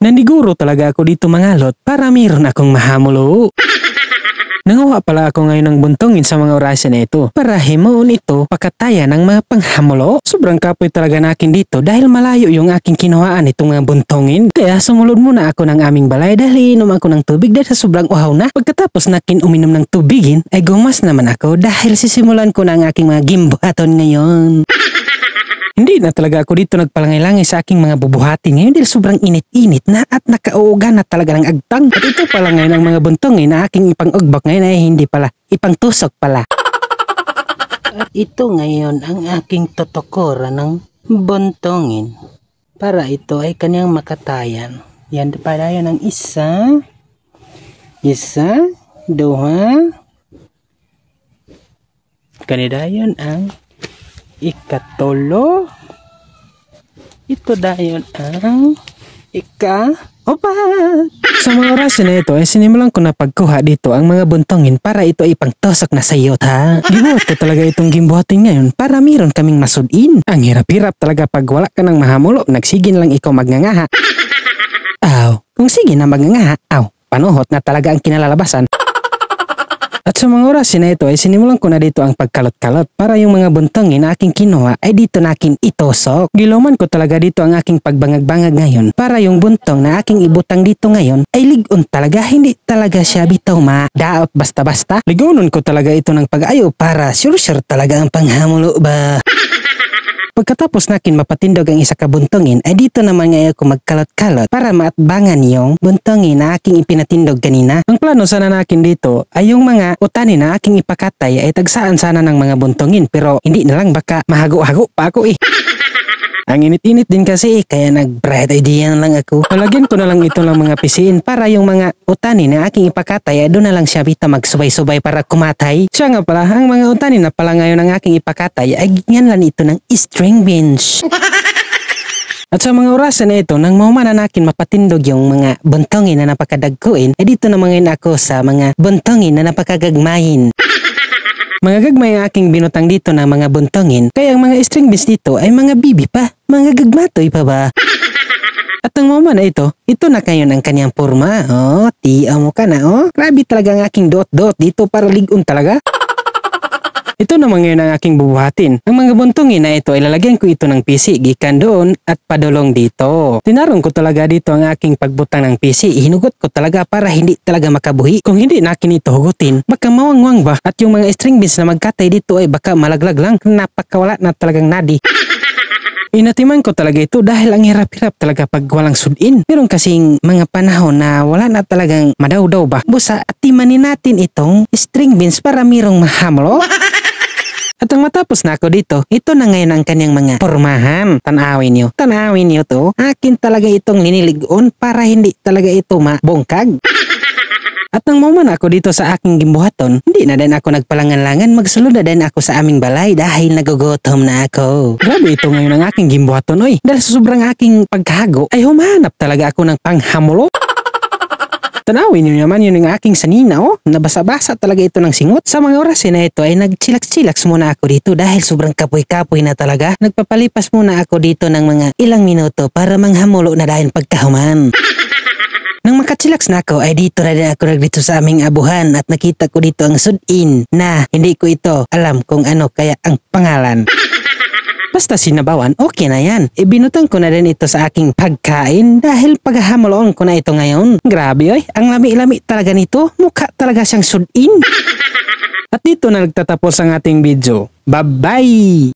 Nandiguro talaga ako dito mangalot para mayroon akong mahamulo. Nanguha pala ako ngayon ng buntongin sa mga orasya na ito para himuon ito pakataya ng mga panghamulo. Sobrang kapoy talaga na akin dito dahil malayo yung aking kinuhaan itong mga buntongin. Kaya sumulod muna ako ng aming balay dahil inom ako ng tubig dahil sa sobrang uhaw na. Pagkatapos nakin uminom ng tubigin ay gumas naman ako dahil sisimulan ko na ang aking mga gimbuhaton ngayon. Hindi na talaga ako dito nagpalangay-langay sa aking mga bubuhatin ngayon dahil sobrang init-init na at nakauuga na talaga ng agtang. At ito pala ngayon ang mga buntongin na aking ipang-ugbak ngayon ay hindi pala, ipang-tusok pala. At ito ngayon ang aking totokora ng buntongin. Para ito ay kanyang makatayan. Yan pala yan ang isa, duha, kanidayon ang ikatulo. Ito dayon ang ika-opat. Sa mga oras na ito ay sinimulan ko na pagkuha dito ang mga buntongin para ito ay pangtusok na sayot ha. Gibuhat ko talaga itong gimbuhatin ngayon para mayroon kaming masudin. Ang hirap-hirap talaga pag wala ka ng mahamulo, nagsigin lang ikaw magngangaha. Aw, kung sige na magngangaha, panuhot na talaga ang kinalalabasan. At sa mga oras na ito ay sinimulan ko na dito ang pagkalot-kalot para yung mga buntongin na aking kinuha ay dito na aking itosok. Giloman ko talaga dito ang aking pagbangag-bangag ngayon para yung buntong na aking ibutang dito ngayon ay ligon talaga, hindi talaga siya bitaw daot basta-basta. Ligonon ko talaga ito ng pag-ayo para sure talaga ang panghamulo ba. Pagkatapos nakin mapatindog ang isa ka buntongin ay dito naman ngayon ko magkalot-kalot para maatbangan yung buntongin na aking ipinatindog kanina. Ang plano sana nakin dito ay yung mga utanin na aking ipakatay ay tagsaan sana ng mga buntongin pero hindi na lang baka mahago-hago pa ako Ang init-init din kasi kaya nag-bright idea lang ako. Palagyan ko na lang ito lang mga pisiin para yung mga utanin na aking ipakatay ay doon na lang siya bita magsubay-subay para kumatay. Siya nga pala, ang mga utanin na pala ngayon ang aking ipakatay ay ginyan ito ng string bench. At sa mga orasan na ito, nang maumanakin mapatindog yung mga buntongin na napakadagkuin, ay dito na ngayon ako sa mga buntongin na napakagagmahin. Mga gagmay ang aking binutang dito ng mga buntongin, kaya ang mga string beans dito ay mga bibi pa, mga gagmatoy pa ba? At ang moment na ito na kayo ang kanyang porma. Tiyaw mo ka na, Grabe talaga ang aking dot-dot dito para ligon talaga. Ito naman ngayon ang aking bubuhatin. Ang mga buntongin na ito ay lalagyan ko ito ng PC, gikan doon at padulong dito. Tinarong ko talaga dito ang aking pagbutang ng PC. Hinugot ko talaga para hindi talaga makabuhi. Kung hindi nakin ito hugutin, baka mawangwang ba? At yung mga string beans na magkatay dito ay baka malaglag lang. Napakawala na talagang nadi. Inatiman ko talaga ito dahil ang hirap-hirap talaga pag walang sudin. Meron kasing mga panahon na wala na talagang madaw-daw ba? Busa, atimanin natin itong string beans para mirong mahamlo. At ang matapos na ako dito, ito na ngayon ang kanyang mga pormahan. Tanawin nyo to. Akin talaga itong liniligon para hindi talaga ito mabongkag. At nang moment ako dito sa aking gimbuhaton, hindi na din ako nagpalangan-langan, magsulod na din ako sa aming balay dahil nagugutom na ako. Grabe ito ngayon ang aking gimbuhaton, dahil sa sobrang aking paghago ay humanap talaga ako ng panghamulo. Tanawin nyo naman yun ang aking sanina, nabasa-basa talaga ito ng singot. Sa mga oras na ito ay nagchilaks-chilaks muna ako dito dahil sobrang kapoy-kapoy na talaga. Nagpapalipas muna ako dito ng mga ilang minuto para manghamulo na dahil pagkahuman. Nang makachilaks na ako ay dito na din ako dito sa aming abuhan at nakita ko dito ang sudin na hindi ko ito alam kung ano kaya ang pangalan. Basta sinabawan, okay na yan. Ibinutang ko na din ito sa aking pagkain dahil paghahamuloon ko na ito ngayon. Grabe ang lami-lami talaga nito. Mukha talaga siyang sudin. At dito na nagtatapos ang ating video. Bye-bye!